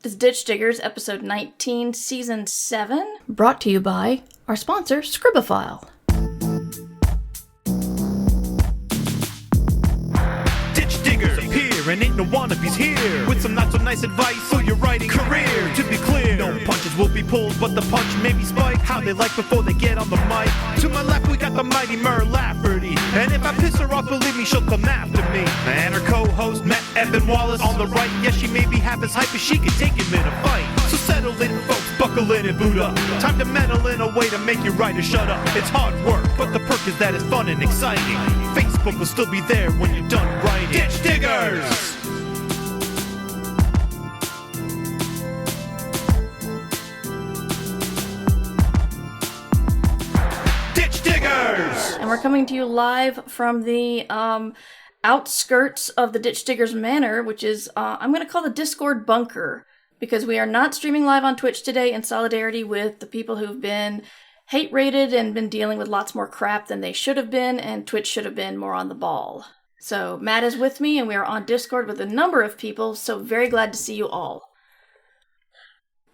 is Ditch Diggers, episode 19, season 7, brought to you by our sponsor, Scribophile. Ditch Diggers appear, and ain't no wannabes here, with some not so nice advice for your writing career. To be clear, no punches will be pulled, but the punch may be spiked. How they like before they get on the mic. To my left, we got the mighty Mer Lafferty, and if I piss her off, believe me, she'll come after me. And her co-host, Matt Evan Wallace, on the right. Yes, she may be half as hype as she can take him in a fight. So settle in, folks, buckle in and boot up. Time to meddle in a way to make your writer shut up. It's hard work, but the perk is that it's fun and exciting. Facebook will still be there when you're done writing. Ditch Diggers! Ditch Diggers! And we're coming to you live from the outskirts of the Ditch Diggers Manor, which is, I'm going to call the Discord bunker, because we are not streaming live on Twitch today in solidarity with the people who've been hate-rated and been dealing with lots more crap than they should have been, and Twitch should have been more on the ball. So Matt is with me, and we are on Discord with a number of people, so very glad to see you all.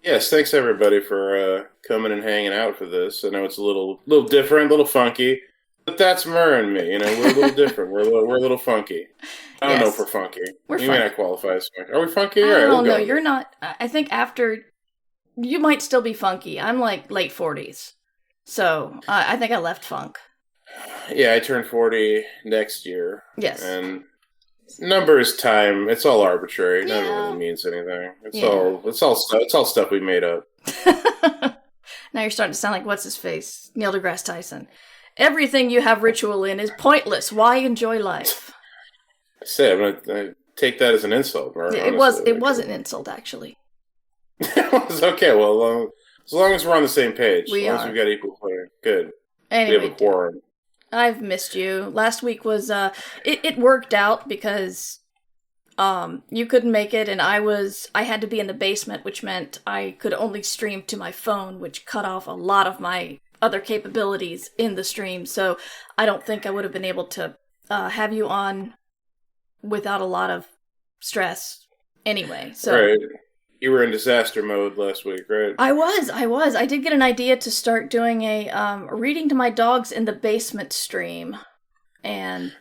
Yes, thanks everybody for coming and hanging out for this. I know it's a little different, a little funky, but that's Mur and me. You know, we're a little different. We're a little funky. I don't know if we're funky. We're you funky. may not qualify as funky. Are we funky? I All right, don't know. we'll go. You're not. I think after you might still be funky. I'm like late 40s, so I think I left funk. Yeah, I turn 40 next year. Yes. And number is time. It's all arbitrary. None of it Yeah. really means anything. Yeah. It's all stuff we made up. Now you're starting to sound like what's his face, Neil deGrasse Tyson. Everything you have ritual in is pointless. Why enjoy life? I say I'm gonna take that as an insult. Mur, It was an insult, actually. It was okay. Well, as long as we're on the same page, We as long are. as we've got equal play, good. Anyway, We have a quorum. I've missed you. Last week was it worked out because you couldn't make it, and I had to be in the basement, which meant I could only stream to my phone, which cut off a lot of my other capabilities in the stream. So I don't think I would have been able to have you on without a lot of stress anyway. So Right. You were in disaster mode last week, right? I was. I did get an idea to start doing a reading to my dogs in the basement stream. And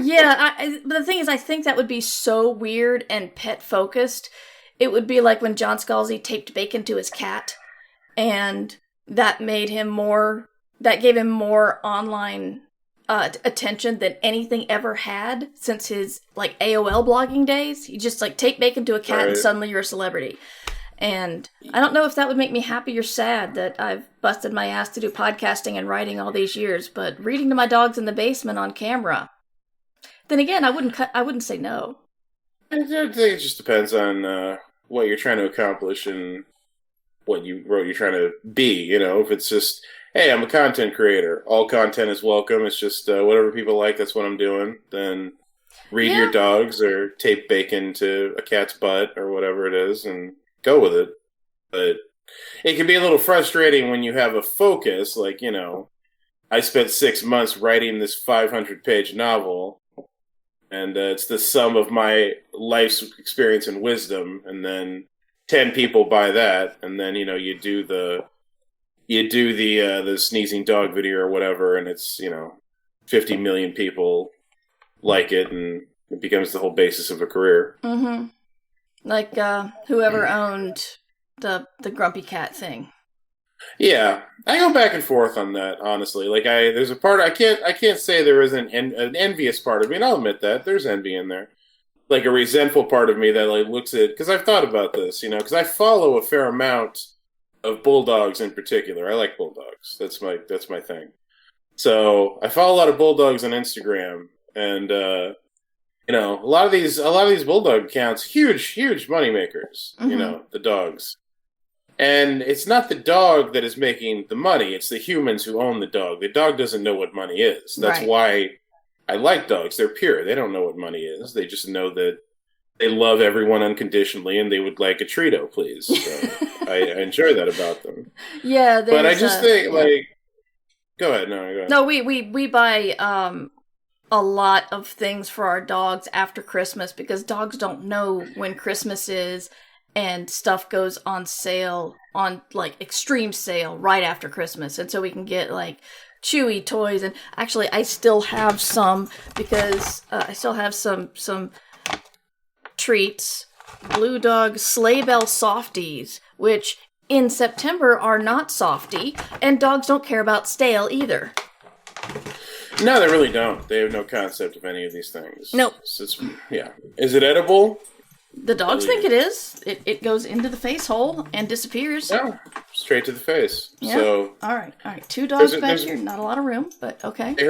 yeah, but the thing is, I think that would be so weird and pet focused. It would be like when John Scalzi taped bacon to his cat, and that gave him more online attention than anything ever had since his like AOL blogging days. You just like tape bacon to a cat and Right. suddenly you're a celebrity. And I don't know if that would make me happy or sad that I've busted my ass to do podcasting and writing all these years, but reading to my dogs in the basement on camera. Then again, I wouldn't say no. I think it just depends on what you're trying to accomplish and what you're trying to be. You know, if it's just, hey, I'm a content creator, all content is welcome. It's just whatever people like, that's what I'm doing. Then read Yeah. your dogs or tape bacon to a cat's butt or whatever it is and go with it. But it can be a little frustrating when you have a focus. Like, you know, I spent 6 months writing this 500-page novel, and it's the sum of my life's experience and wisdom, and then 10 people buy that, and then, you know, you do the sneezing dog video or whatever, and it's, you know, 50 million people like it, and it becomes the whole basis of a career. Mm-hmm. Like whoever owned the Grumpy Cat thing. Yeah, I go back and forth on that, honestly. Like, there's a part I can't say there isn't an envious part of me, and I'll admit that there's envy in there, like a resentful part of me that like looks at, because I've thought about this, you know, because I follow a fair amount of bulldogs in particular. I like bulldogs. That's my thing. So I follow a lot of bulldogs on Instagram, and you know, a lot of these bulldog accounts, huge money makers. Mhm. You know, the dogs. And it's not the dog that is making the money, it's the humans who own the dog. The dog doesn't know what money is. That's Right. why I like dogs. They're pure. They don't know what money is. They just know that they love everyone unconditionally and they would like a Trito, please. So I enjoy that about them. Yeah, But I just think, yeah. like... Go ahead. No, go ahead. No, we buy a lot of things for our dogs after Christmas because dogs don't know when Christmas is, and stuff goes on sale, on like extreme sale right after Christmas. And so we can get like Chewy toys. And actually, I still have some because I still have some treats. Blue Dog Sleigh Bell Softies, which in September are not softy, and dogs don't care about stale either. No, they really don't. They have no concept of any of these things. Nope. Yeah. Is it edible? The dogs think it is. It goes into the face hole and disappears. Yeah, straight to the face. Yeah. So all right. 2 dogs back here. Not a lot of room, but okay. They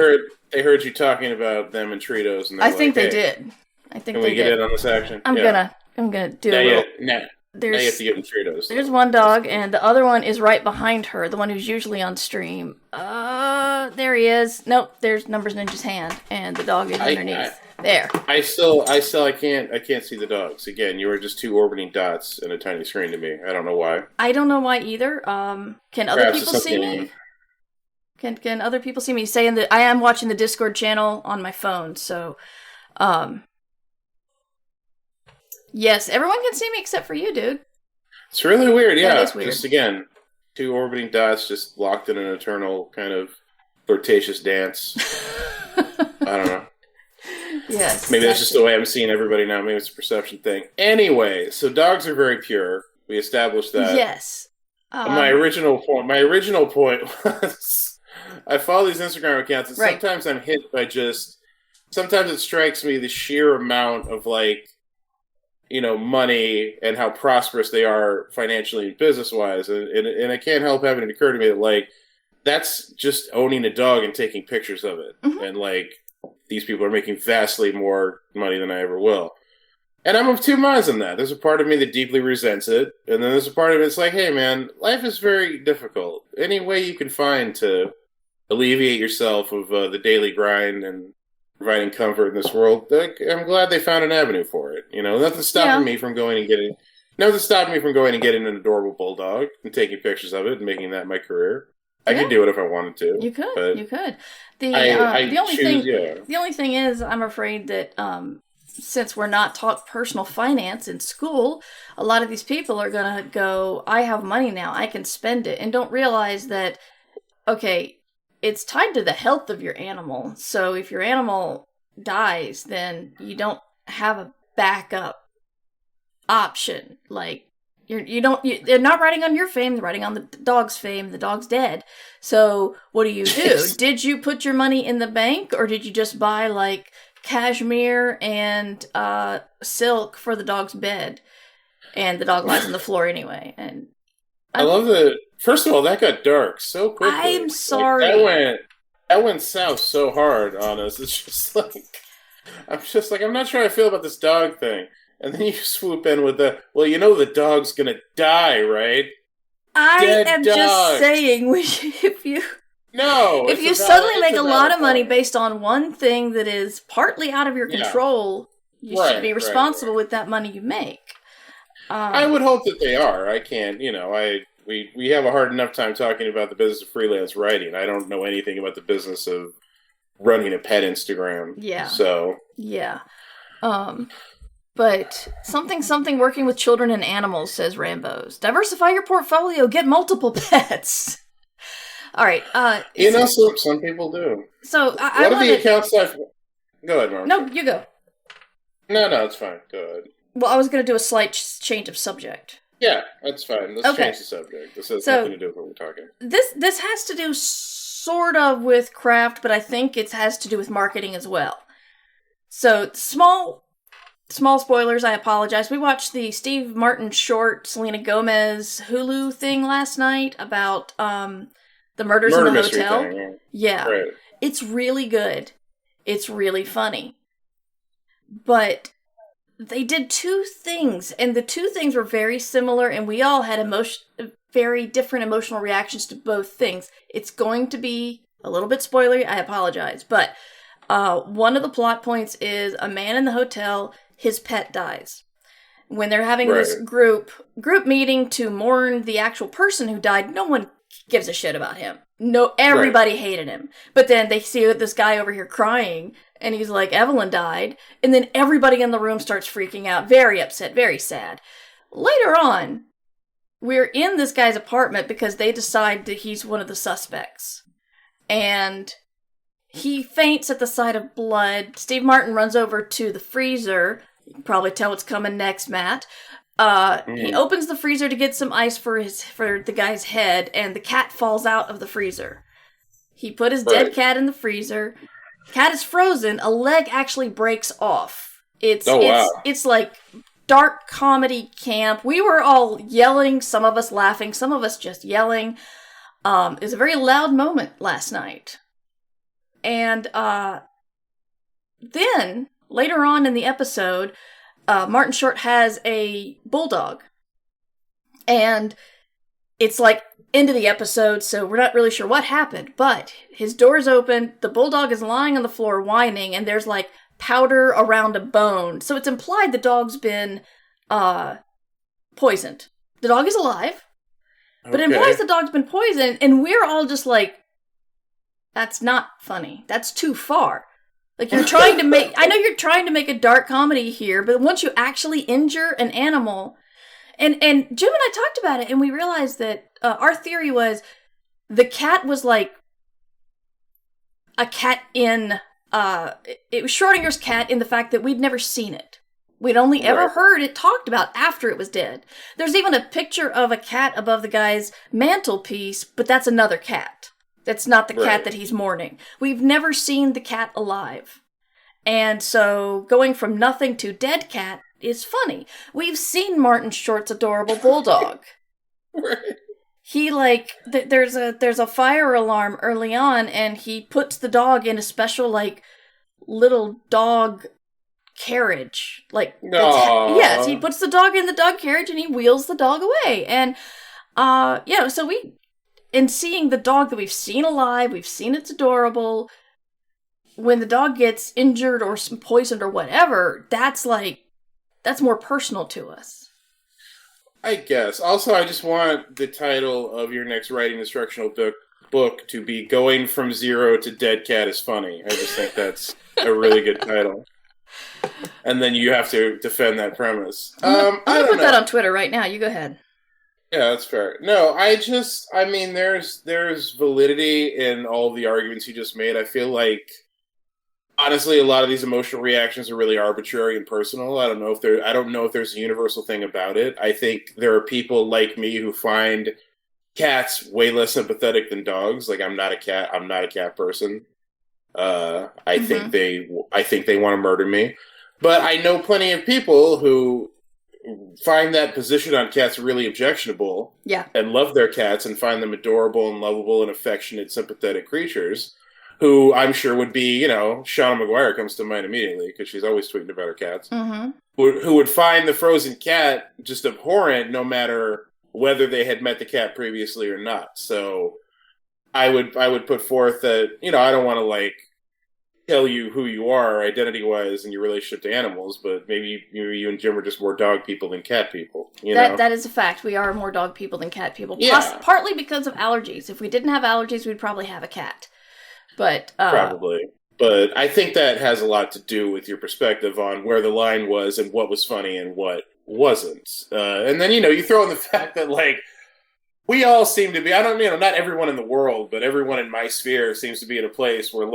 heard you talking about them and Tritos, and I think they did. I think can they we get did. in on this action? I'm gonna do a little. Now you have to give them Tritos. There's one dog, and the other one is right behind her, the one who's usually on stream. There he is. Nope, there's Numbers Ninja's hand, and the dog is underneath. There. I can't see the dogs. Again, you are just 2 orbiting dots in a tiny screen to me. I don't know why. I don't know why either. Can other people see me? Can other people see me? Saying that I am watching the Discord channel on my phone, so yes, everyone can see me except for you, dude. It's really weird, yeah. That is weird. Just again, 2 orbiting dots just locked in an eternal kind of flirtatious dance. I don't know. Yes. Maybe that's just the way I'm seeing everybody now. Maybe it's a perception thing. Anyway, so dogs are very pure. We established that. Yes. My original point was I follow these Instagram accounts, and sometimes I'm hit by sometimes it strikes me the sheer amount of money and how prosperous they are financially and business wise, and I can't help having it occur to me that that's just owning a dog and taking pictures of it, and these people are making vastly more money than I ever will. And I'm of 2 minds on that. There's a part of me that deeply resents it, and then there's a part of it that's like, hey man, life is very difficult. Any way you can find to alleviate yourself of the daily grind and providing comfort in this world, I'm glad they found an avenue for it. Nothing's stopping me from going and getting an adorable bulldog and taking pictures of it and making that my career. I could do it if I wanted to. You could. The only thing is, I'm afraid that since we're not taught personal finance in school, a lot of these people are going to go, I have money now, I can spend it, and don't realize that, okay, it's tied to the health of your animal. So if your animal dies, then you don't have a backup option. They're not writing on your fame, they're writing on the dog's fame, the dog's dead. So what do? Did you put your money in the bank, or did you just buy cashmere and silk for the dog's bed? And the dog lies on the floor anye. And I love that. First of all, that got dark so quickly. I'm sorry. That went south so hard on us. It's just I'm not sure how I feel about this dog thing. And then you swoop in with the dog's gonna die, right? Just saying, if you suddenly make a lot of money based on one thing that is partly out of your control, you should be responsible with that money you make. I would hope that they are. I can't, we have a hard enough time talking about the business of freelance writing. I don't know anything about the business of running a pet Instagram. Yeah. So. Yeah. But something working with children and animals, says Rambo's. Diversify your portfolio, get multiple pets. All right. Some people do. So what are the accounts like? Go ahead, Mark. No, you go. No, it's fine. Go ahead. Well, I was going to do a slight change of subject. Yeah, that's fine. Let's change the subject. This has nothing to do with what we're talking. This has to do sort of with craft, but I think it has to do with marketing as well. So small spoilers, I apologize. We watched the Steve Martin short, Selena Gomez Hulu thing last night about the murders in the hotel. Thing, yeah. Right. It's really good. It's really funny. But they did 2 things, and the 2 things were very similar, and we all had very different emotional reactions to both things. It's going to be a little bit spoilery, I apologize, but one of the plot points is a man in the hotel, his pet dies. When they're having this group meeting to mourn the actual person who died, no one gives a shit about him. No, everybody hated him. But then they see this guy over here crying, and he's like, Evelyn died, and then everybody in the room starts freaking out, very upset, very sad. Later on, we're in this guy's apartment because they decide that he's one of the suspects. And he faints at the sight of blood. Steve Martin runs over to the freezer. You can probably tell what's coming next, Matt. He opens the freezer to get some ice for the guy's head, and the cat falls out of the freezer. He put his dead cat in the freezer. Cat is frozen. A leg actually breaks off. It's like dark comedy camp. We were all yelling, some of us laughing, some of us just yelling. It was a very loud moment last night. And then, later on in the episode, Martin Short has a bulldog. And it's like end of the episode, so we're not really sure what happened. But his door's open, the bulldog is lying on the floor whining, and there's like powder around a bone. So it's implied the dog's been poisoned. The dog is alive, but it implies the dog's been poisoned, and we're all just like, that's not funny. That's too far. Like, you're trying to make, I know you're trying to make a dark comedy here, but once you actually injure an animal, and Jim and I talked about it, and we realized that our theory was the cat was like a cat in, it was Schrodinger's cat in the fact that we'd never seen it. We'd only ever heard it talked about after it was dead. There's even a picture of a cat above the guy's mantelpiece, but that's another cat. That's not the cat that he's mourning. We've never seen the cat alive. And so going from nothing to dead cat is funny. We've seen Martin Short's adorable bulldog. He there's a fire alarm early on, and he puts the dog in a special little dog carriage. Yes, he puts the dog in the dog carriage and he wheels the dog away. And so in seeing the dog that we've seen alive, we've seen it's adorable. When the dog gets injured or poisoned or whatever, that's more personal to us. I guess. Also, I just want the title of your next writing instructional book to be Going from Zero to Dead Cat is Funny. I just think that's a really good title. And then you have to defend that premise. I'm gonna put that on Twitter right now. You go ahead. Yeah, that's fair. No, there's validity in all the arguments you just made. I feel like, honestly, a lot of these emotional reactions are really arbitrary and personal. I don't know if there's a universal thing about it. I think there are people like me who find cats way less sympathetic than dogs. Like, I'm not a cat person. I think they want to murder me. But I know plenty of people who find that position on cats really objectionable. Yeah. And love their cats and find them adorable and lovable and affectionate, sympathetic creatures who I'm sure would be, Shauna McGuire comes to mind immediately because she's always tweeting about her cats. Mm-hmm. Who would find the frozen cat just abhorrent no matter whether they had met the cat previously or not. So I would put forth that, I don't want to tell you who you are identity-wise in your relationship to animals, but maybe you and Jim are just more dog people than cat people. That is a fact. We are more dog people than cat people. Yeah. Partly because of allergies. If we didn't have allergies, we'd probably have a cat. But probably. But I think that has a lot to do with your perspective on where the line was and what was funny and what wasn't. And then, you throw in the fact that, we all seem to be, not everyone in the world, but everyone in my sphere seems to be in a place where,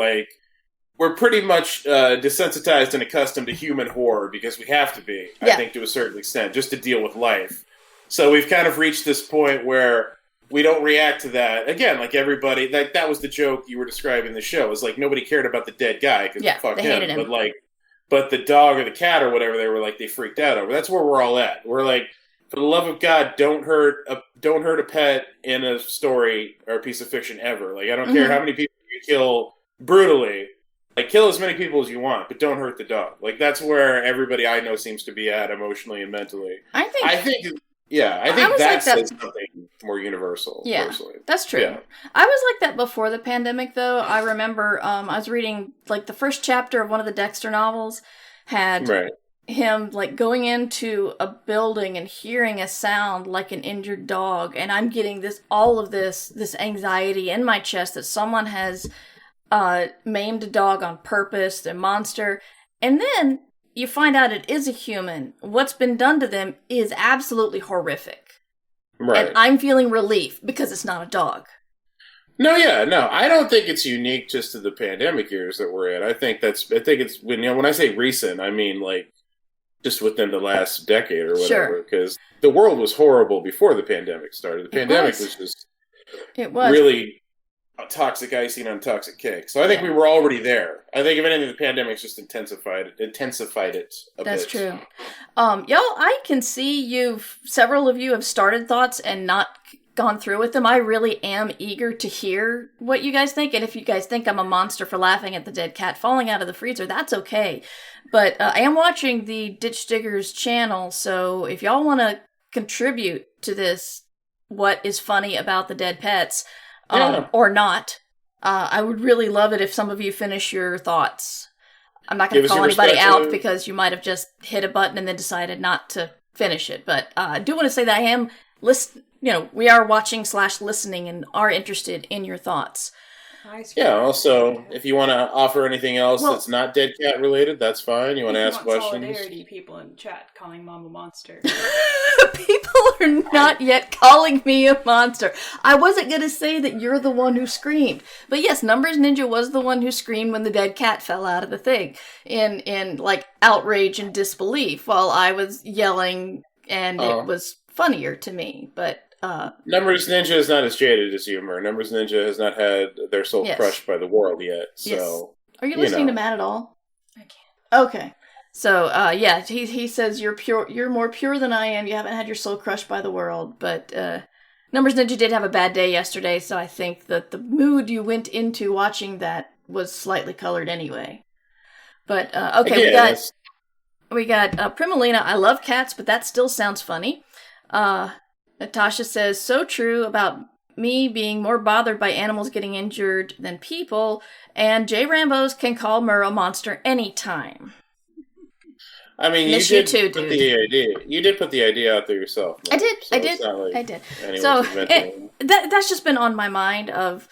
we're pretty much desensitized and accustomed to human horror because we have to be, I think, to a certain extent, just to deal with life. So we've kind of reached this point where we don't react to that. Again, everybody, that was the joke you were describing in the show. It's nobody cared about the dead guy because fuck they him. hated him. But the dog or the cat or whatever, they freaked out over. That's where we're all at. We're for the love of God, don't hurt a pet in a story or a piece of fiction ever. I don't care how many people you kill brutally. Kill as many people as you want, but don't hurt the dog. That's where everybody I know seems to be at emotionally and mentally. I think that's something more universal. Yeah, personally. That's true. Yeah. I was like that before the pandemic, though. I remember I was reading the first chapter of one of the Dexter novels had him going into a building and hearing a sound like an injured dog, and I'm getting this anxiety in my chest that someone has maimed a dog on purpose, the monster. And then you find out it is a human, what's been done to them is absolutely horrific. Right. And I'm feeling relief because it's not a dog. No, I don't think it's unique just to the pandemic years that we're in. I think it's when I say recent, I mean like just within the last decade or whatever. Because the world was horrible before the pandemic started. The pandemic was just really a toxic icing on toxic cake. So I think we were already there. I think if anything, the pandemic's just intensified it a bit. That's true. Y'all, I can see several of you have started thoughts and not gone through with them. I really am eager to hear what you guys think. And if you guys think I'm a monster for laughing at the dead cat falling out of the freezer, that's okay. But I am watching the Ditch Diggers channel, so if y'all want to contribute to this, what is funny about the dead pets, or not, I would really love it if some of you finish your thoughts. I'm not going to call anybody out because you might have just hit a button and then decided not to finish it. But I do want to say that I am we are watching / listening and are interested in your thoughts. Yeah, also, if you want to offer anything else that's not dead cat related, that's fine. You want to ask questions? Solidarity, people in chat calling Mom a monster. People are not yet calling me a monster. I wasn't going to say that you're the one who screamed. But yes, Numbers Ninja was the one who screamed when the dead cat fell out of the thing in like outrage and disbelief while I was yelling, and it was funnier to me. But Numbers Ninja is not as jaded as humor. Numbers Ninja has not had their soul crushed by the world yet. So, are you listening to Matt at all? I can't. Okay. So, he says you're pure. You're more pure than I am. You haven't had your soul crushed by the world. But Numbers Ninja did have a bad day yesterday, so I think that the mood you went into watching that was slightly colored anyway. But okay, we got Primalina. I love cats, but that still sounds funny. Natasha says, so true about me being more bothered by animals getting injured than people, and J. Rambos can call Mur a monster anytime. I mean, you did put the idea out there yourself. I did. So that's just been on my mind of,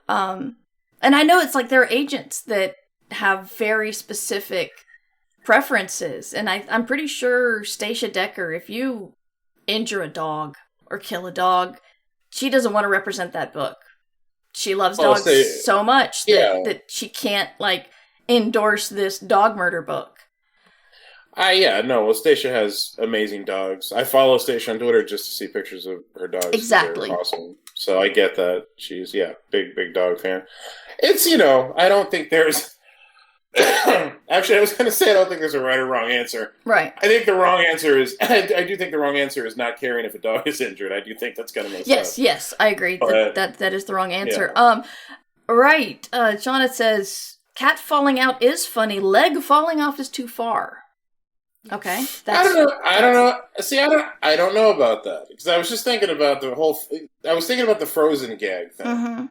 and I know it's like there are agents that have very specific preferences, and I'm pretty sure Stacia Decker, if you injure a dog or kill a dog, she doesn't want to represent that book. She loves dogs so much that she can't endorse this dog murder book. Stacia has amazing dogs. I follow Stacia on Twitter just to see pictures of her dogs. Exactly. They're awesome. So I get that. She's big dog fan. It's I don't think there's actually, I was going to say I don't think there's a right or wrong answer. Right. I think the wrong answer is I do think the wrong answer is not caring if a dog is injured. I do think that's kind of messed up. Yes, I agree. That is the wrong answer. Yeah. Right. Shauna says cat falling out is funny. Leg falling off is too far. Okay. I don't know. See, I don't know about that because I was just thinking about I was thinking about the Frozen gag thing. Mm-hmm.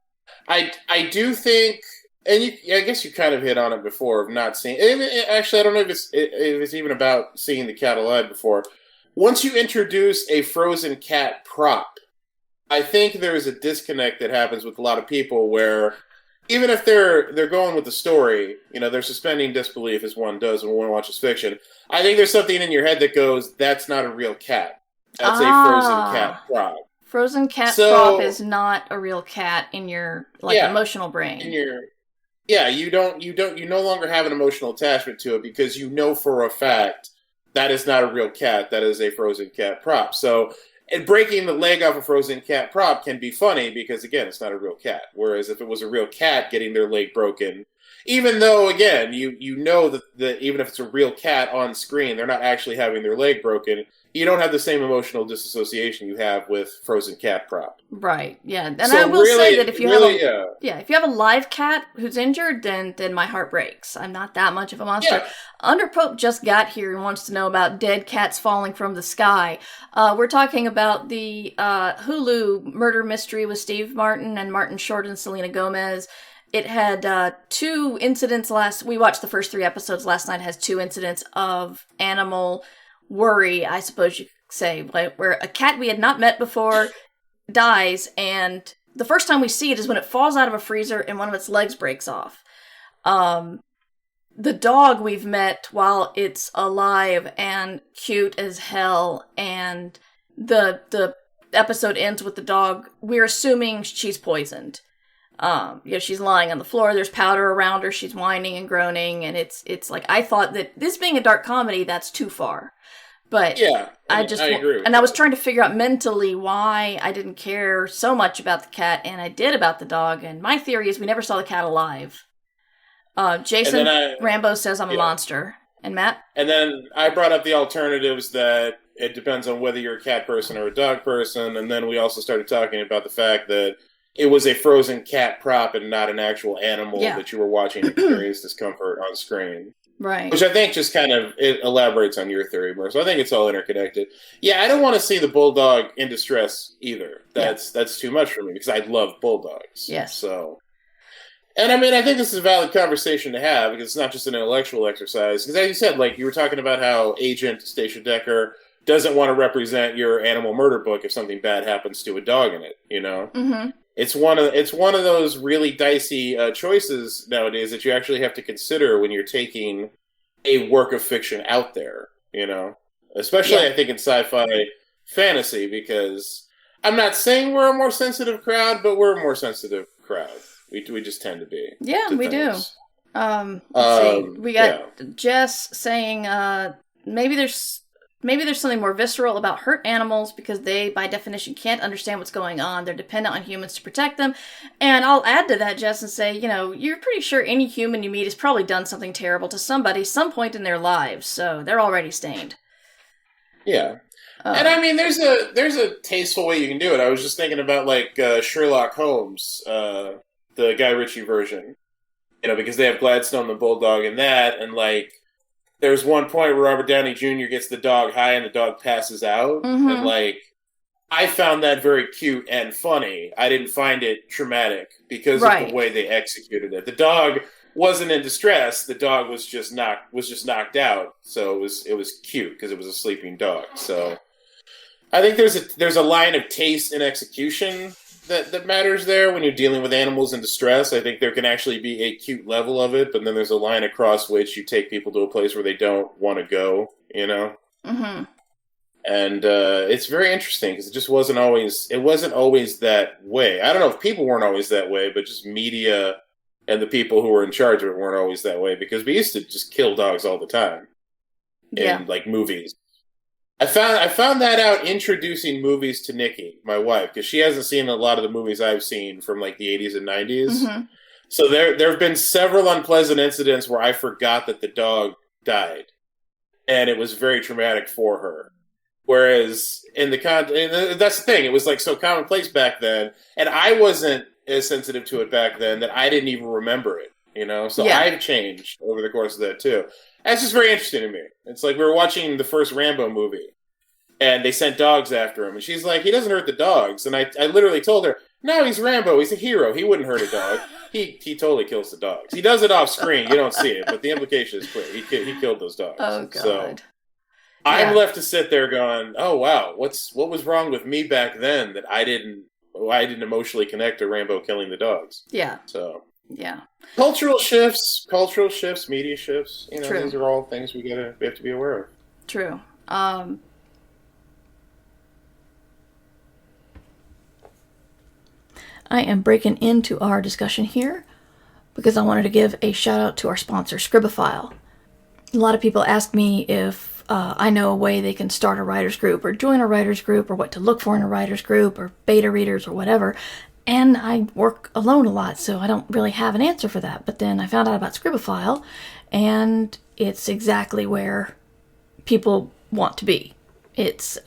I do think. And I guess you kind of hit on it before of not seeing. Actually, I don't know if it's even about seeing the cat alive before. Once you introduce a frozen cat prop, I think there is a disconnect that happens with a lot of people where even if they're going with the story, they're suspending disbelief as one does when one watches fiction. I think there's something in your head that goes, "That's not a real cat. That's a frozen cat prop." Frozen cat prop is not a real cat in your emotional brain. You no longer have an emotional attachment to it because you know for a fact that is not a real cat. That is a frozen cat prop. So, and breaking the leg off a frozen cat prop can be funny because, again, it's not a real cat. Whereas if it was a real cat getting their leg broken, even though, again, you know that even if it's a real cat on screen, they're not actually having their leg broken, you don't have the same emotional disassociation you have with frozen cat prop. Right. Yeah. And so I will say that if you have a live cat who's injured, then my heart breaks. I'm not that much of a monster. Yeah. Underpope just got here and wants to know about dead cats falling from the sky. We're talking about the Hulu murder mystery with Steve Martin and Martin Short and Selena Gomez. It had 2 incidents we watched the first 3 episodes last night. It has 2 incidents of animal worry, I suppose you could say, where a cat we had not met before dies, and the first time we see it is when it falls out of a freezer and one of its legs breaks off. the dog we've met while it's alive and cute as hell, and the episode ends with the dog, we're assuming she's poisoned. She's lying on the floor, there's powder around her, she's whining and groaning, and it's like, I thought that this being a dark comedy, that's too far. But yeah, I agree with and I was trying to figure out mentally why I didn't care so much about the cat, and I did about the dog, and my theory is we never saw the cat alive. Jason Rambo says I'm a monster. And Matt? And then I brought up the alternatives that it depends on whether you're a cat person or a dog person, and then we also started talking about the fact that it was a frozen cat prop and not an actual animal that you were watching experience discomfort on screen. Right. Which I think just kind of it elaborates on your theory more. So I think it's all interconnected. Yeah, I don't want to see the bulldog in distress either. That's too much for me because I love bulldogs. Yes. So, and I mean, I think this is a valid conversation to have because it's not just an intellectual exercise. Because as you said, like you were talking about how Agent Stacia Decker doesn't want to represent your animal murder book if something bad happens to a dog in it. You know. Mm-hmm. It's one of those really dicey choices nowadays that you actually have to consider when you're taking a work of fiction out there, you know? Especially, I think, in sci-fi fantasy, because I'm not saying we're a more sensitive crowd, but we're a more sensitive crowd. We just tend to be. Yeah, we things. Do. Let's see. We got Jess saying maybe there's something more visceral about hurt animals because they, by definition, can't understand what's going on. They're dependent on humans to protect them. And I'll add to that, Jess, and say, you're pretty sure any human you meet has probably done something terrible to somebody some point in their lives, so they're already stained. Yeah. And I mean, there's a tasteful way you can do it. I was just thinking about, like, Sherlock Holmes, the Guy Ritchie version. Because they have Gladstone the Bulldog in that, and, like, there's one point where Robert Downey Jr. gets the dog high and the dog passes out. Mm-hmm. And, like, I found that very cute and funny. I didn't find it traumatic because of the way they executed it. The dog wasn't in distress. The dog was just knocked out. So it was cute because it was a sleeping dog. So I think there's a line of taste and execution that matters there when you're dealing with animals in distress. I think there can actually be a cute level of it, but then there's a line across which you take people to a place where they don't want to go, Mm-hmm. And it's very interesting because it wasn't always that way. I don't know if people weren't always that way, but just media and the people who were in charge of it weren't always that way because we used to just kill dogs all the time in like movies. I found that out introducing movies to Nikki, my wife, because she hasn't seen a lot of the movies I've seen from like the 80s and 90s. Mm-hmm. So there have been several unpleasant incidents where I forgot that the dog died, and it was very traumatic for her. Whereas and that's the thing, it was like so commonplace back then, and I wasn't as sensitive to it back then that I didn't even remember it. So I've changed over the course of that too. That's just very interesting to me. It's like we were watching the first Rambo movie, and they sent dogs after him, and she's like, he doesn't hurt the dogs. And I literally told her, no, he's Rambo. He's a hero. He wouldn't hurt a dog. He totally kills the dogs. He does it off screen. You don't see it, but the implication is clear. He killed those dogs. Oh, God. So I'm left to sit there going, oh, wow, what was wrong with me back then that I didn't emotionally connect to Rambo killing the dogs? Yeah. So. Yeah. Cultural shifts, media shifts. True. These are all things we have to be aware of. True. I am breaking into our discussion here because I wanted to give a shout out to our sponsor, Scribophile. A lot of people ask me if I know a way they can start a writer's group or join a writer's group or what to look for in a writer's group or beta readers or whatever. And I work alone a lot, so I don't really have an answer for that. But then I found out about Scribophile, and it's exactly where people want to be. It's,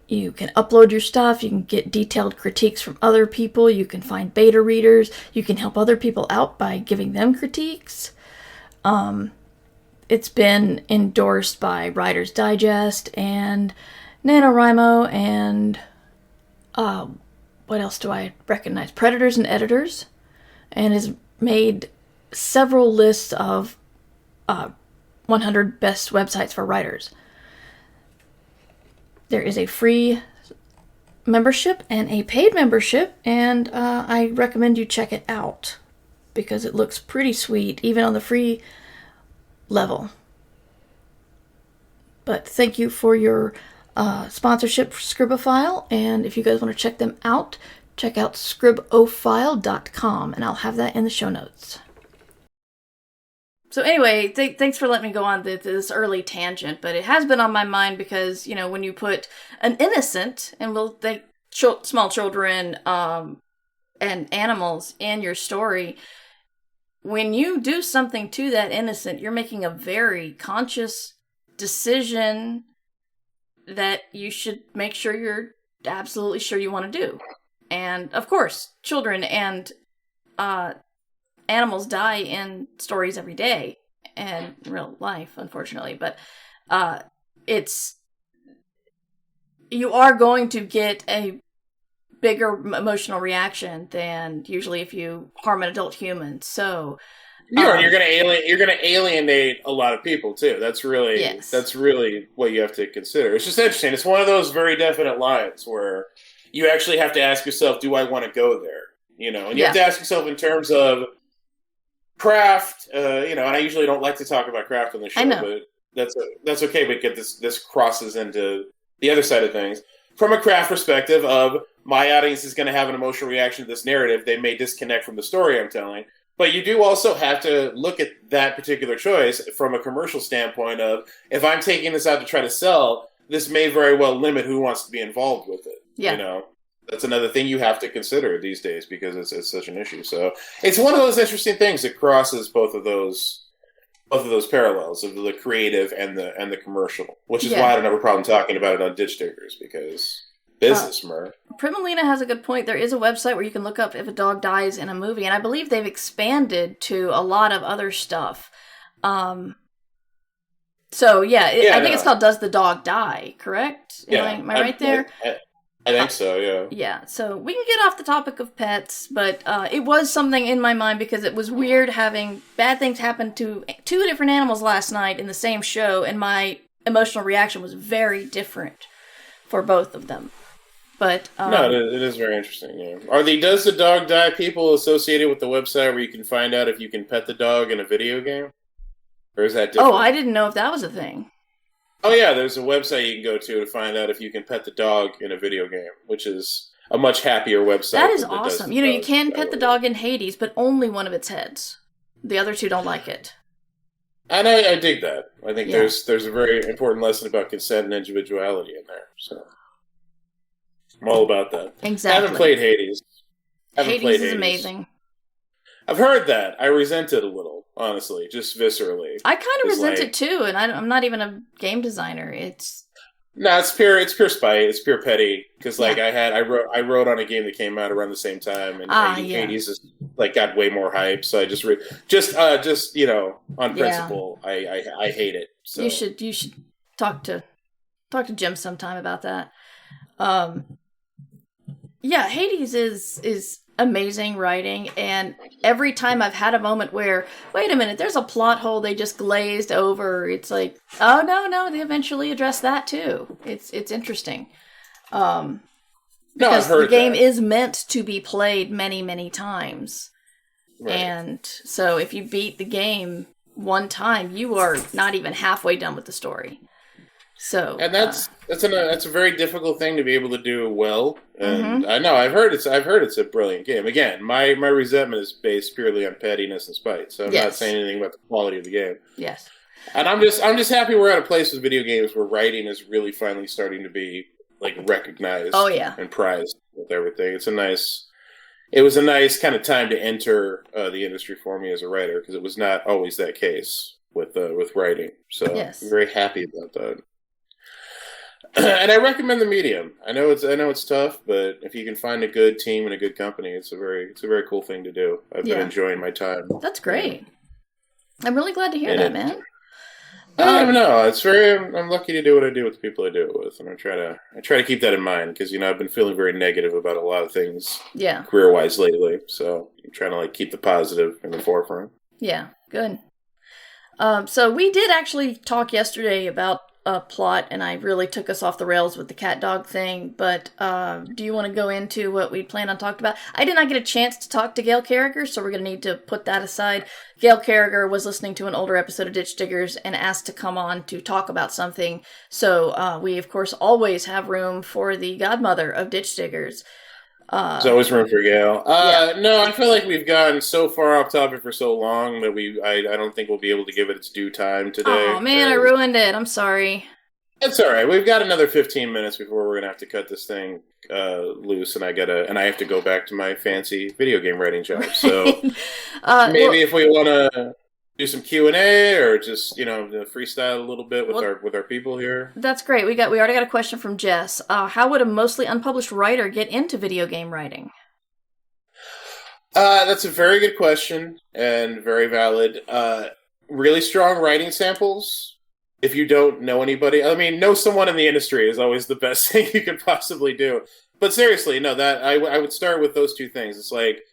you can upload your stuff, you can get detailed critiques from other people, you can find beta readers, you can help other people out by giving them critiques. It's been endorsed by Writer's Digest and NaNoWriMo and, what else do I recognize? Predators and Editors, and has made several lists of 100 best websites for writers. There is a free membership and a paid membership, and I recommend you check it out because it looks pretty sweet, even on the free level. But thank you for your sponsorship for Scribophile, and if you guys want to check them out, check out scribophile.com, and I'll have that in the show notes. So anyway, thanks for letting me go on this early tangent, but it has been on my mind because, you know, when you put an innocent, and we'll think small children and animals in your story, when you do something to that innocent, you're making a very conscious decision that you should make sure you're absolutely sure you want to do. And of course, children and animals die in stories every day and in real life, unfortunately. But you are going to get a bigger emotional reaction than usually if you harm an adult human. So you're going to alienate a lot of people too. That's really what you have to consider. It's just interesting. It's one of those very definite lines where you actually have to ask yourself, do I want to go there? You know, and you have to ask yourself in terms of craft, you know, and I usually don't like to talk about craft on the show, but that's okay. But this crosses into the other side of things. From a craft perspective of my audience is going to have an emotional reaction to this narrative. They may disconnect from the story I'm telling. But you do also have to look at that particular choice from a commercial standpoint of, if I'm taking this out to try to sell, this may very well limit who wants to be involved with it. Yeah. You know, that's another thing you have to consider these days because it's such an issue. So it's one of those interesting things that crosses both of those parallels of the creative and the commercial, which is why I don't have a problem talking about it on Ditch Diggers, because business, Mer. Primalina has a good point. There is a website where you can look up if a dog dies in a movie, and I believe they've expanded to a lot of other stuff. I think it's called Does the Dog Die, correct? Am I right there? I think so, yeah. Yeah, so we can get off the topic of pets, but it was something in my mind because it was weird having bad things happen to two different animals last night in the same show, and my emotional reaction was very different for both of them. But no, it is very interesting. Yeah. Are the Does the Dog Die people associated with the website where you can find out if you can pet the dog in a video game? Or is that different? Oh, I didn't know if that was a thing. Oh yeah, there's a website you can go to find out if you can pet the dog in a video game, which is a much happier website. That is awesome. You know, you can pet the dog in Hades, but only one of its heads. The other two don't like it. And I dig that. I think there's a very important lesson about consent and individuality in there. So I'm all about that. Exactly. I haven't played Hades. Hades is amazing. I've heard that. I resent it a little, honestly, just viscerally. I kind of resent it too, and I'm not even a game designer. It's pure spite. It's pure petty. Because I wrote on a game that came out around the same time, and Hades is got way more hype. So I just you know, on principle, I hate it. So you should talk to Jim sometime about that. Hades is amazing writing, and every time I've had a moment where, wait a minute, there's a plot hole they just glazed over, it's like, oh no, they eventually address that too. It's interesting. Because the game is meant to be played many, many times. Right. And so if you beat the game one time, you are not even halfway done with the story. So, and that's a very difficult thing to be able to do well. And I know I've heard it's a brilliant game. Again, my resentment is based purely on pettiness and spite. So I'm not saying anything about the quality of the game. Yes. And I'm just happy we're at a place with video games where writing is really finally starting to be recognized. Oh yeah. And prized with everything. It was a nice kind of time to enter the industry for me as a writer, because it was not always that case with writing. So I'm very happy about that. And I recommend the medium. I know it's tough, but if you can find a good team and a good company, it's a very cool thing to do. I've been enjoying my time. That's great. I'm really glad to hear that, man. I don't know. I'm lucky to do what I do with the people I do it with, and I try to keep that in mind, because I've been feeling very negative about a lot of things, career wise lately. So I'm trying to keep the positive in the forefront. Yeah, good. So we did actually talk yesterday about plot, and I really took us off the rails with the cat dog thing, but do you want to go into what we plan on talking about? I did not get a chance to talk to Gail Carriger, so we're going to need to put that aside. Gail Carriger was listening to an older episode of Ditch Diggers and asked to come on to talk about something, so we, of course, always have room for the godmother of Ditch Diggers. There's always room for Gail. Yeah. No, I feel like we've gone so far off topic for so long that I don't think we'll be able to give it its due time today. Oh man, I ruined it. I'm sorry. It's all right. We've got another 15 minutes before we're gonna have to cut this thing loose, and I have to go back to my fancy video game writing job. So maybe if we want to do some Q&A or just freestyle a little bit with our people here. That's great. We already got a question from Jess. How would a mostly unpublished writer get into video game writing? That's a very good question and very valid. Really strong writing samples. If you don't know anybody, know someone in the industry is always the best thing you could possibly do. But seriously, no, that I would start with those two things. It's like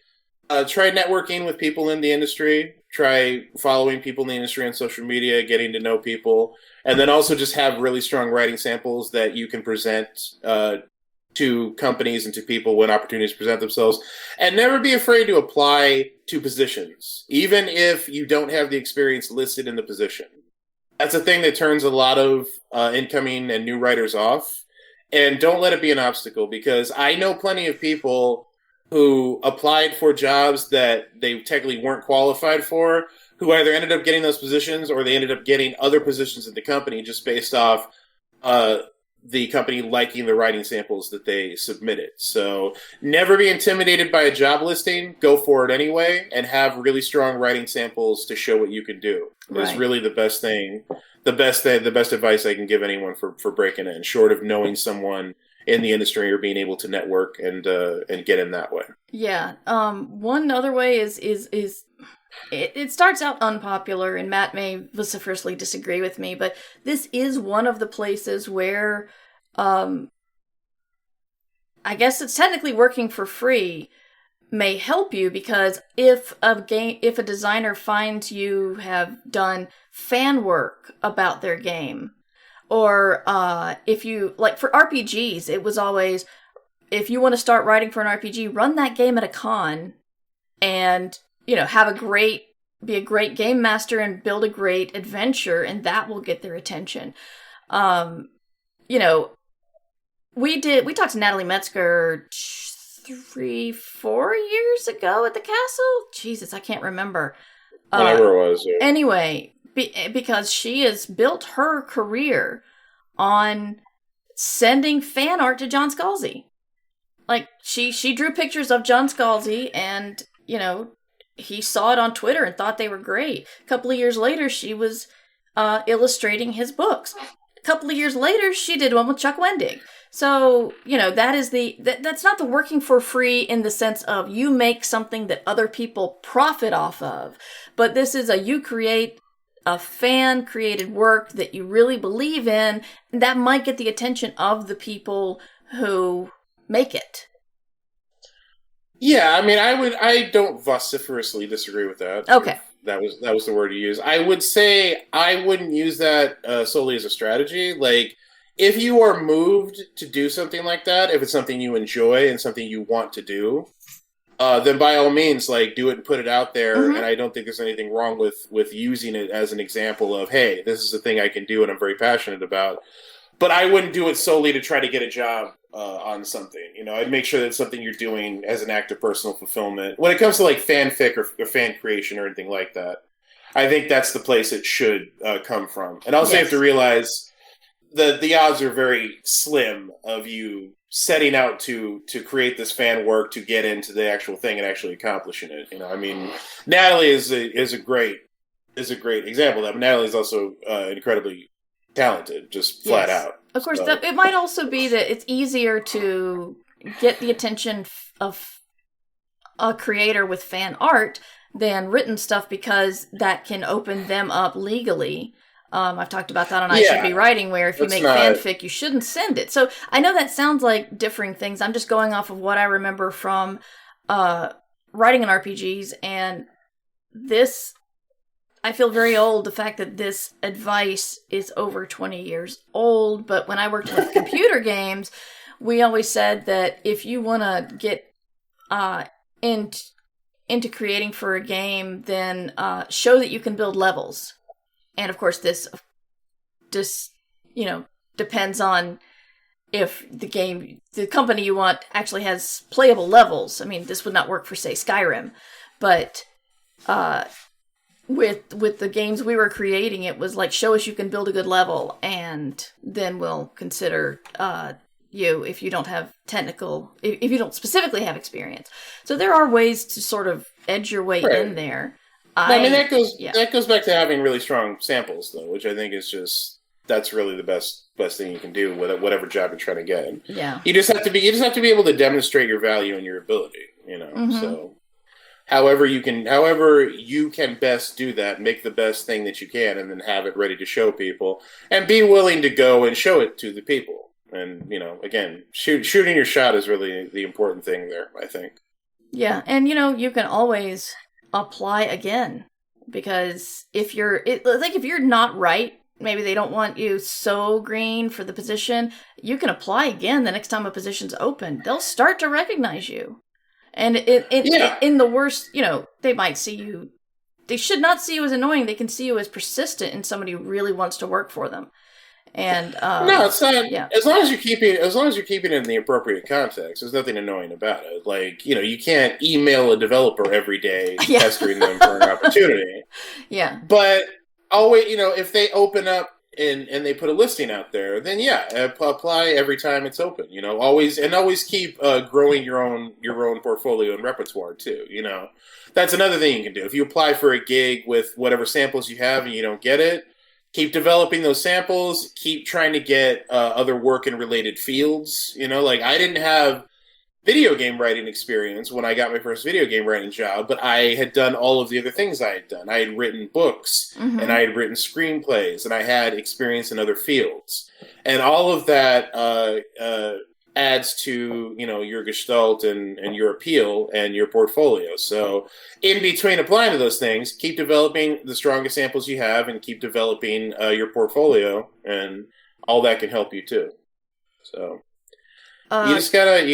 try networking with people in the industry. Try following people in the industry on social media, getting to know people, and then also just have really strong writing samples that you can present to companies and to people when opportunities present themselves. And never be afraid to apply to positions, even if you don't have the experience listed in the position. That's a thing that turns a lot of incoming and new writers off. And don't let it be an obstacle, because I know plenty of people who applied for jobs that they technically weren't qualified for, who either ended up getting those positions or they ended up getting other positions at the company just based off the company liking the writing samples that they submitted. So never be intimidated by a job listing. Go for it anyway, and have really strong writing samples to show what you can do. Right. Is really the best thing, the best advice I can give anyone for breaking in, short of knowing someone in the industry or being able to network and get in that way. Yeah. One other way is it starts out unpopular, and Matt may vociferously disagree with me, but this is one of the places where I guess it's technically working for free may help you, because if a designer finds you have done fan work about their game, or if you, like for RPGs, it was always, if you want to start writing for an RPG, run that game at a con and, be a great game master and build a great adventure, and that will get their attention. We talked to Natalie Metzger 3-4 years ago at the castle. Jesus, I can't remember. Whatever it was. Yeah. Anyway, because she has built her career on sending fan art to John Scalzi. Like, she drew pictures of John Scalzi, and, he saw it on Twitter and thought they were great. A couple of years later, she was illustrating his books. A couple of years later, she did one with Chuck Wendig. So, that's not the working for free in the sense of you make something that other people profit off of. But this is you create a fan-created work that you really believe in, and that might get the attention of the people who make it. Yeah, I don't vociferously disagree with that. Okay. That was the word you used. I would say I wouldn't use that solely as a strategy. Like, if you are moved to do something like that, if it's something you enjoy and something you want to do, then by all means, do it and put it out there. Mm-hmm. And I don't think there's anything wrong with using it as an example of, hey, this is a thing I can do and I'm very passionate about. But I wouldn't do it solely to try to get a job on something. I'd make sure that it's something you're doing as an act of personal fulfillment. When it comes to fanfic or fan creation or anything like that, I think that's the place it should come from. And also, you have to realize the odds are very slim of you setting out to create this fan work to get into the actual thing and actually accomplishing it. Natalie is a great example of that. But Natalie is also incredibly talented, just flat out. Of course, it might also be that it's easier to get the attention of a creator with fan art than written stuff, because that can open them up legally. I've talked about that on I Should Be Writing, where if you make fanfic, you shouldn't send it. So I know that sounds like differing things. I'm just going off of what I remember from writing in RPGs, and this, I feel very old, the fact that this advice is over 20 years old, but when I worked with computer games, we always said that if you want to get into creating for a game, then show that you can build levels. And of course, this just, depends on if the company you want actually has playable levels. I mean, this would not work for, say, Skyrim, but with the games we were creating, it was like, show us you can build a good level, and then we'll consider you if you don't have if you don't specifically have experience. So there are ways to sort of edge your way in there. That goes back to having really strong samples, though, which I think is that's really the best thing you can do with whatever job you're trying to get in. Yeah, you just have to be able to demonstrate your value and your ability. Mm-hmm. So however you can best do that, make the best thing that you can, and then have it ready to show people, and be willing to go and show it to the people. And again, shooting your shot is really the important thing there, I think. Yeah, and you can always apply again, because if you're not right, maybe they don't want you so green for the position, you can apply again the next time a position's open. They'll start to recognize you. And in the worst, they might see you. They should not see you as annoying. They can see you as persistent and somebody who really wants to work for them. And no, it's not. Yeah. As long as you're keeping it in the appropriate context, there's nothing annoying about it. Like, you can't email a developer every day pestering them for an opportunity. Yeah. But always, if they open up and they put a listing out there, then apply every time it's open. Always keep growing your own portfolio and repertoire too. That's another thing you can do. If you apply for a gig with whatever samples you have and you don't get it, keep developing those samples. Keep trying to get other work in related fields. Like, I didn't have video game writing experience when I got my first video game writing job, but I had done all of the other things I had done. I had written books, mm-hmm. and I had written screenplays, and I had experience in other fields. And all of that adds to, your gestalt and your appeal and your portfolio. So in between applying to those things, keep developing the strongest samples you have and keep developing your portfolio, and all that can help you too. So you just gotta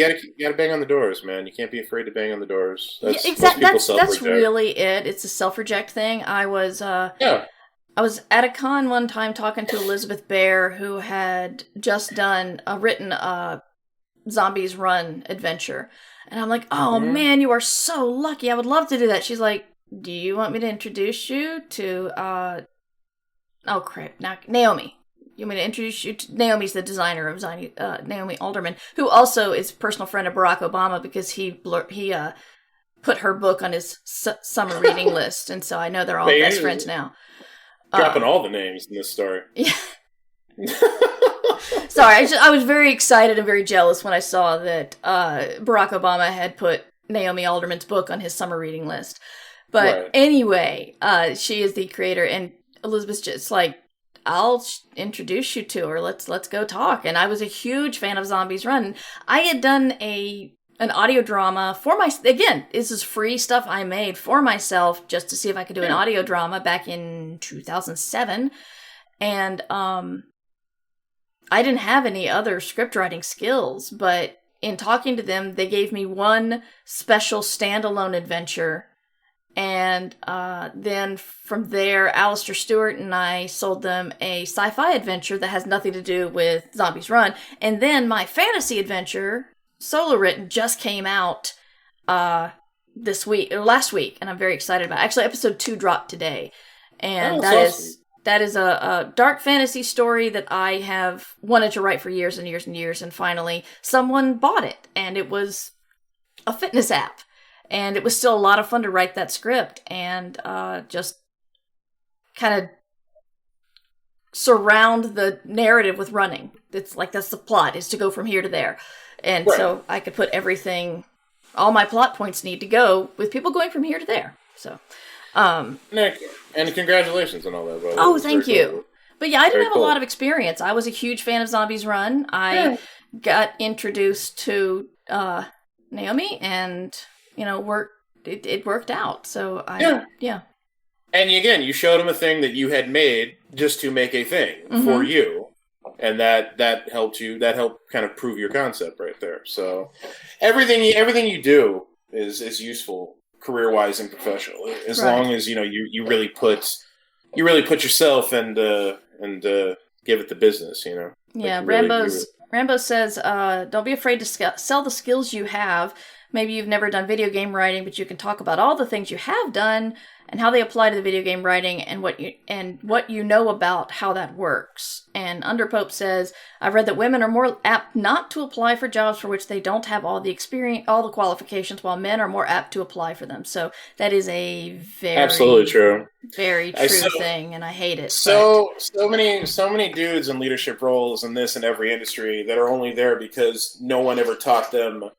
bang on the doors, man. You can't be afraid to bang on the doors. That's, exactly. That's really it. It's a self-reject thing. I was at a con one time talking to Elizabeth Bear, who had just written a Zombies Run adventure. And I'm like, oh man, you are so lucky. I would love to do that. She's like, do you want me to introduce you to, Naomi. You want me to introduce you to Naomi's the designer of Naomi Alderman, who also is a personal friend of Barack Obama, because he put her book on his summer reading list. And so I know they're all best friends now. Dropping all the names in this story. Yeah. Sorry, I was very excited and very jealous when I saw that Barack Obama had put Naomi Alderman's book on his summer reading list. But anyway, she is the creator, and Elizabeth's just like, I'll introduce you to her. Let's go talk. And I was a huge fan of Zombies Run. I had done an audio drama for again, this is free stuff I made for myself just to see if I could do an audio drama back in 2007. And I didn't have any other script writing skills, but in talking to them, they gave me one special standalone adventure. And then from there, Alistair Stewart and I sold them a sci-fi adventure that has nothing to do with Zombies Run. And then my fantasy adventure, solo written, just came out last week, and I'm very excited about it. Actually, episode 2 dropped today. And that is a dark fantasy story that I have wanted to write for years and years and years, and finally someone bought it, and it was a fitness app. And it was still a lot of fun to write that script and just kind of surround the narrative with running. It's like, that's the plot, is to go from here to there. And so I could put everything, all my plot points need to go with people going from here to there. So, and congratulations on all that, brother. Oh, thank you. Cool. But yeah, I didn't have a lot of of experience. I was a huge fan of Zombies Run. I got introduced to Naomi, and it worked out. So And again, you showed them a thing that you had made just to make a thing for you. And that helped you. That helped kind of prove your concept right there. So everything you do is useful career wise and professionally, as long as you really put yourself and give it the business. Yeah, really. Rambo says, don't be afraid to sell the skills you have. Maybe you've never done video game writing, but you can talk about all the things you have done and how they apply to the video game writing and what you know about how that works. And Underpope says, I've read that women are more apt not to apply for jobs for which they don't have all the experience, all the qualifications, while men are more apt to apply for them. So that is a very absolutely true, very true thing, and I hate it. So many dudes in leadership roles in this and every industry that are only there because no one ever taught them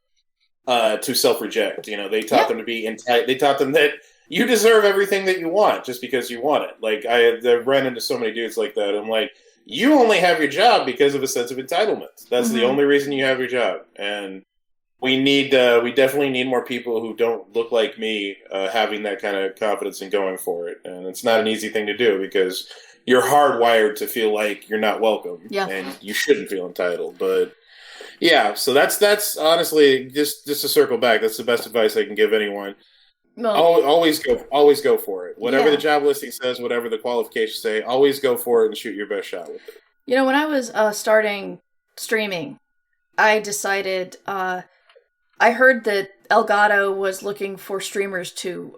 to self-reject. They taught them to be they taught them that you deserve everything that you want just because you want it. Like, I've run into so many dudes like that. I'm like, you only have your job because of a sense of entitlement. That's the only reason you have your job. And we definitely need more people who don't look like me having that kind of confidence and going for it. And it's not an easy thing to do because you're hardwired to feel like you're not welcome. Yeah. And you shouldn't feel entitled. But yeah, so that's honestly, just to circle back, that's the best advice I can give anyone. Well, always go for it. Whatever the job listing says, whatever the qualifications say, always go for it and shoot your best shot with it. When I was starting streaming, I decided, I heard that Elgato was looking for streamers to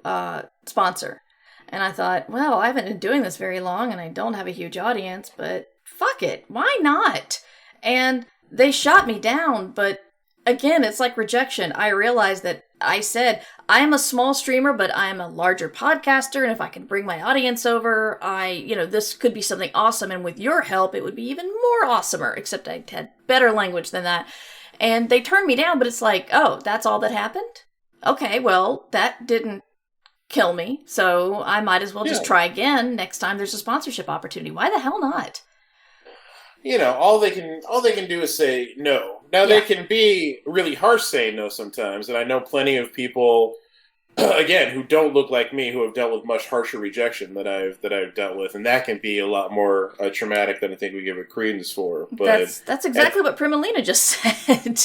sponsor. And I thought, well, I haven't been doing this very long and I don't have a huge audience, but fuck it, why not? And they shot me down, but again, it's like rejection. I realized that I said, I'm a small streamer, but I'm a larger podcaster, and if I can bring my audience over, this could be something awesome, and with your help, it would be even more awesomer, except I had better language than that. And they turned me down, but it's like, oh, that's all that happened? Okay, well, that didn't kill me, so I might as well just try again next time there's a sponsorship opportunity. Why the hell not? All they can do is say no. Now they can be really harsh saying no sometimes, and I know plenty of people, again, who don't look like me, who have dealt with much harsher rejection that I've dealt with, and that can be a lot more traumatic than I think we give it credence for. But that's exactly what Primalina just said.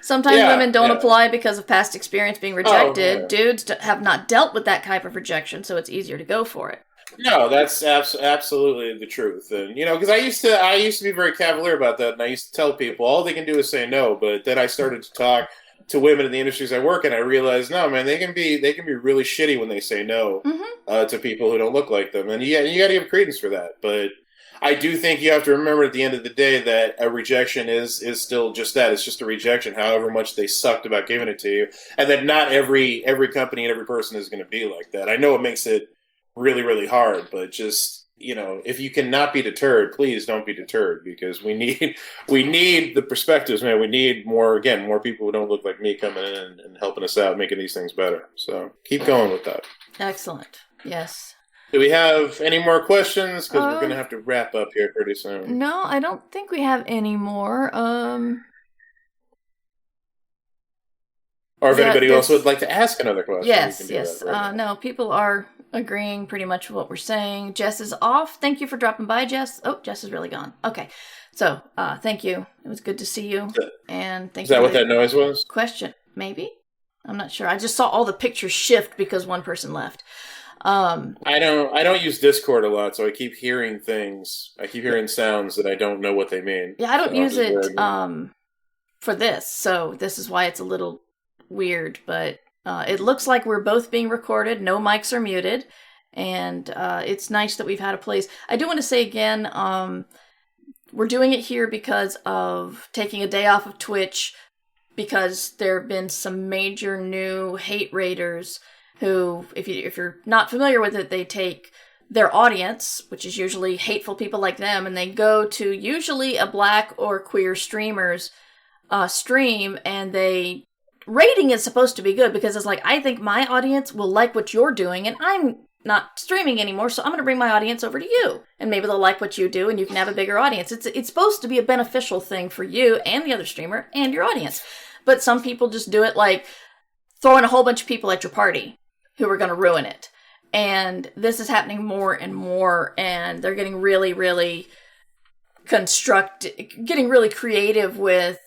Sometimes women don't apply because of past experience being rejected. Dudes have not dealt with that type of rejection, so it's easier to go for it. No, that's absolutely the truth, and because I used to be very cavalier about that, and I used to tell people all they can do is say no. But then I started to talk to women in the industries I work in, I realized, no, man, they can be really shitty when they say no to people who don't look like them, and you got to give credence for that. But I do think you have to remember at the end of the day that a rejection is still just that. It's just a rejection, however much they sucked about giving it to you, and that not every company and every person is going to be like that. I know it makes it really, really hard, but just, if you cannot be deterred, please don't be deterred, because we need the perspectives, man. We need more people who don't look like me coming in and helping us out, making these things better. So keep going with that. Excellent. Yes. Do we have any more questions? Because we're going to have to wrap up here pretty soon. No, I don't think we have any more. Or if anybody else would like to ask another question. Yes. No, people are agreeing pretty much with what we're saying. Jess is off. Thank you for dropping by, Jess. Oh, Jess is really gone. Okay. So, thank you. It was good to see you. And thank you. Is that what that noise was? Question. Maybe? I'm not sure. I just saw all the pictures shift because one person left. I don't use Discord a lot, so I keep hearing things. I keep hearing sounds that I don't know what they mean. Yeah, I don't use it for this, so this is why it's a little weird, but it looks like we're both being recorded. No mics are muted, and it's nice that we've had a place. I do want to say again, we're doing it here because of taking a day off of Twitch, because there have been some major new hate raiders who, if you're not familiar with it, they take their audience, which is usually hateful people like them, and they go to usually a black or queer streamer's stream, and they... Rating is supposed to be good because it's like, I think my audience will like what you're doing, and I'm not streaming anymore, so I'm going to bring my audience over to you. And maybe they'll like what you do, and you can have a bigger audience. It's supposed to be a beneficial thing for you and the other streamer and your audience. But some people just do it like throwing a whole bunch of people at your party who are going to ruin it. And this is happening more and more, and they're getting really, really getting really creative with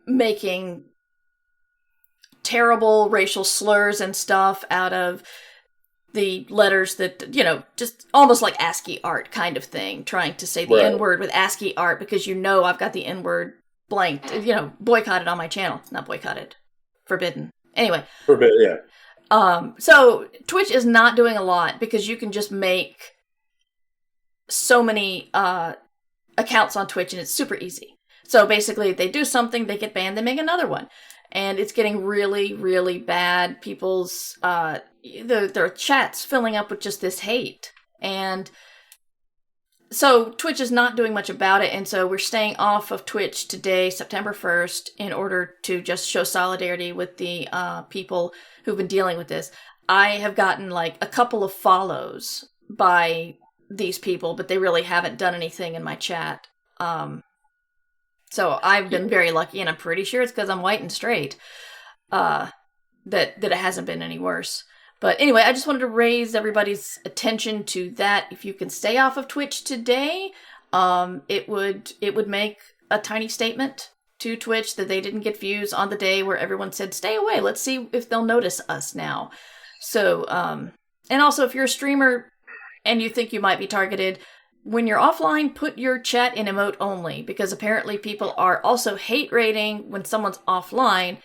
making terrible racial slurs and stuff out of the letters that, just almost like ASCII art kind of thing, trying to say the Right. N-word with ASCII art because I've got the N-word blanked, boycotted on my channel. Not boycotted. Forbidden. Anyway. Yeah. So Twitch is not doing a lot because you can just make so many accounts on Twitch and it's super easy. So basically they do something, they get banned, they make another one. And it's getting really, really bad. People's their chats filling up with just this hate. And so Twitch is not doing much about it, and so we're staying off of Twitch today, September 1st, in order to just show solidarity with the people who've been dealing with this. I have gotten like a couple of follows by these people, but they really haven't done anything in my chat. So I've been very lucky, and I'm pretty sure it's because I'm white and straight that it hasn't been any worse. But anyway, I just wanted to raise everybody's attention to that. If you can stay off of Twitch today, it would make a tiny statement to Twitch that they didn't get views on the day where everyone said, stay away. Let's see if they'll notice us now. So, and also if you're a streamer and you think you might be targeted, when you're offline, put your chat in emote only, because apparently people are also hate rating when someone's offline,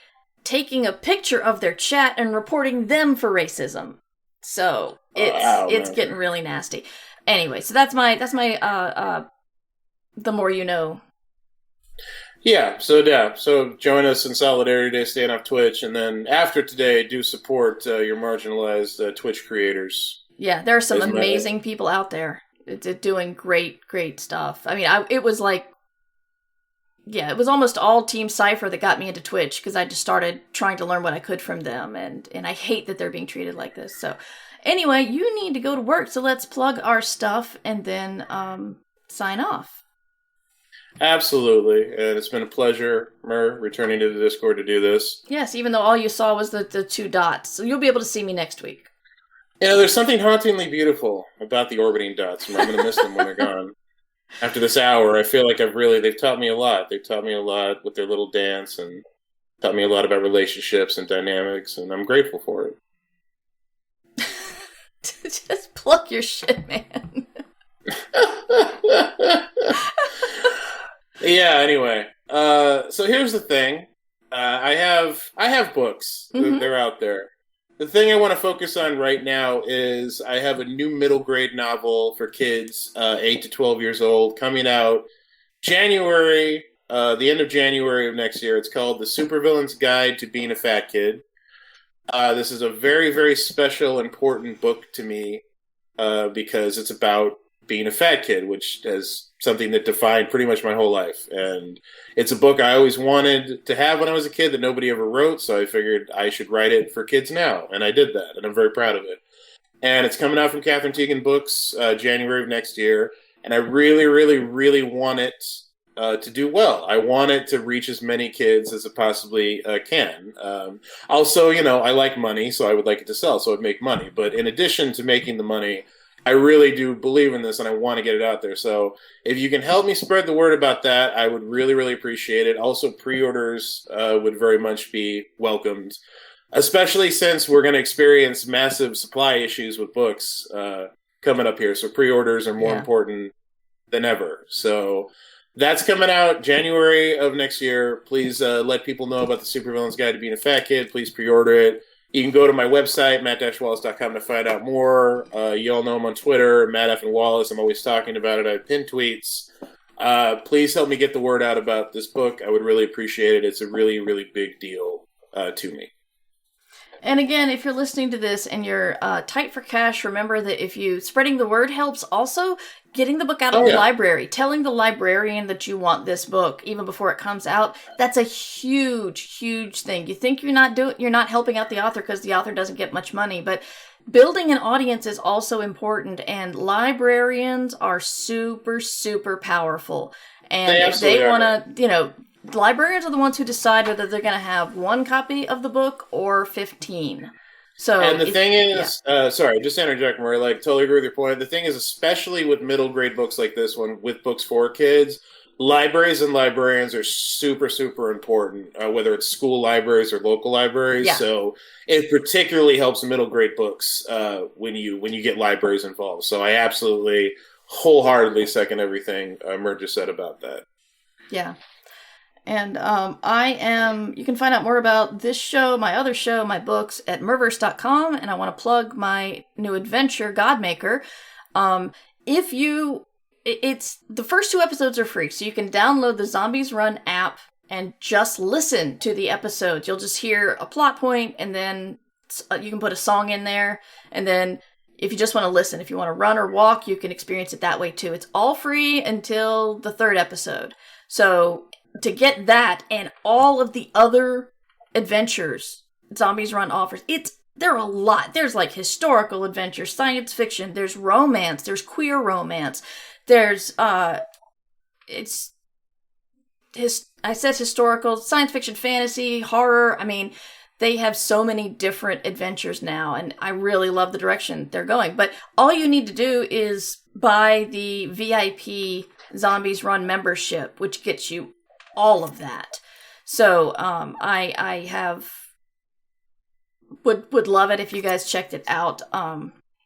taking a picture of their chat and reporting them for racism. So it's getting really nasty. Anyway, so that's my the more you know. So join us in Solidarity Day, staying off Twitch, and then after today, do support your marginalized Twitch creators. Yeah, there are some amazing people out there. It's doing great stuff. I mean, it was almost all Team Cypher that got me into Twitch, because I just started trying to learn what I could from them, and I hate that they're being treated like this. So anyway, you need to go to work, so let's plug our stuff and then sign off. Absolutely, and it's been a pleasure, Mer, returning to the Discord to do this. Yes, even though all you saw was the 2 dots, so you'll be able to see me next week. There's something hauntingly beautiful about the orbiting dots, and I'm going to miss them when they're gone. After this hour, I feel like they've taught me a lot. They've taught me a lot with their little dance, and taught me a lot about relationships and dynamics, and I'm grateful for it. Just plug your shit, man. Yeah, anyway. So here's the thing. I have books. Mm-hmm. They're out there. The thing I want to focus on right now is I have a new middle grade novel for kids 8 to 12 years old coming out January, the end of January of next year. It's called The Supervillain's Guide to Being a Fat Kid. This is a very, very special, important book to me because it's about being a fat kid, which is something that defined pretty much my whole life. And it's a book I always wanted to have when I was a kid that nobody ever wrote, so I figured I should write it for kids now, and I did that, and I'm very proud of it. And it's coming out from Catherine Teagan Books January of next year, and I really, really, really want it to do well. I want it to reach as many kids as it possibly can. Also, I like money, so I would like it to sell, so I'd make money. But in addition to making the money, I really do believe in this, and I want to get it out there. So if you can help me spread the word about that, I would really, really appreciate it. Also, pre-orders would very much be welcomed, especially since we're going to experience massive supply issues with books coming up here. So pre-orders are more important than ever. So that's coming out January of next year. Please let people know about the Supervillain's Guide to Being a Fat Kid. Please pre-order it. You can go to my website, matt-wallace.com, to find out more. You all know I'm on Twitter, Matt F. and Wallace. I'm always talking about it. I pin tweets. Please help me get the word out about this book. I would really appreciate it. It's a really, really big deal to me. And again, if you're listening to this and you're tight for cash, remember that spreading the word helps. Also, getting the book out of the library, telling the librarian that you want this book even before it comes out. That's a huge, huge thing. You think you're not helping out the author because the author doesn't get much money, but building an audience is also important. And librarians are super, super powerful. And if they want to, librarians are the ones who decide whether they're going to have 1 copy of the book or 15. So, And the thing is, sorry, just to interject, Marie, like, totally agree with your point. The thing is, especially with middle grade books like this one, with books for kids, libraries and librarians are super, super important, whether it's school libraries or local libraries. Yeah. So it particularly helps middle grade books when you get libraries involved. So I absolutely, wholeheartedly second everything Mert just said about that. Yeah. And you can find out more about this show, my other show, my books at merverse.com. And I want to plug my new adventure, Godmaker. It's the first 2 episodes are free, so you can download the Zombies Run app and just listen to the episodes. You'll just hear a plot point, and then you can put a song in there. And then if you just want to listen, if you want to run or walk, you can experience it that way too. It's all free until the 3rd episode. So to get that and all of the other adventures Zombies Run offers, there are a lot. There's like historical adventures, science fiction, there's romance, there's queer romance, there's I said historical, science fiction, fantasy, horror. I mean, they have so many different adventures now, and I really love the direction they're going. But all you need to do is buy the VIP Zombies Run membership, which gets you all of that. So I would love it if you guys checked it out.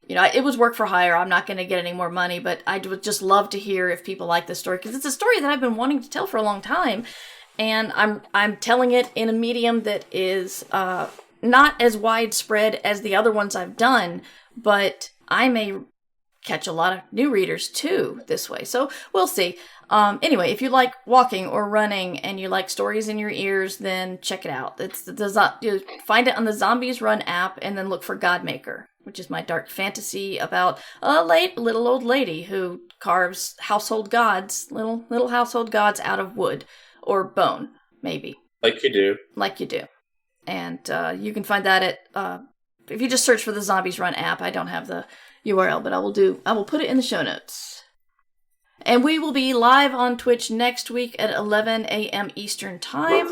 It was work for hire. I'm not going to get any more money, but I would just love to hear if people like this story, because it's a story that I've been wanting to tell for a long time, and I'm telling it in a medium that is not as widespread as the other ones I've done, but I may catch a lot of new readers too this way. So we'll see. Anyway, if you like walking or running and you like stories in your ears, then check it out. You find it on the Zombies Run app, and then look for Godmaker, which is my dark fantasy about a little old lady who carves household gods, little household gods out of wood or bone, maybe. Like you do. And you can find that at if you just search for the Zombies Run app. I don't have the URL, but I will put it in the show notes. And we will be live on Twitch next week at 11 a.m. Eastern Time.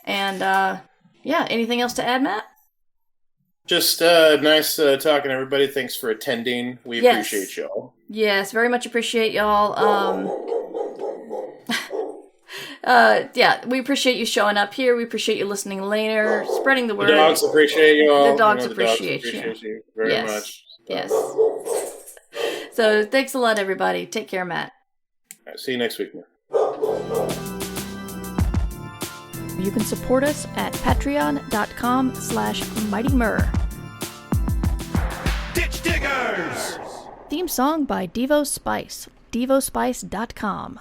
And, anything else to add, Matt? Just nice talking to everybody. Thanks for attending. We appreciate y'all. Yes, very much appreciate y'all. We appreciate you showing up here. We appreciate you listening later, spreading the word. The dogs appreciate you all. The dogs appreciate you very much. Yes. So thanks a lot, everybody. Take care, Matt. All right, see you next week, man. You can support us at patreon.com/mightymur. Ditch Diggers! Theme song by Devo Spice. DevoSpice.com.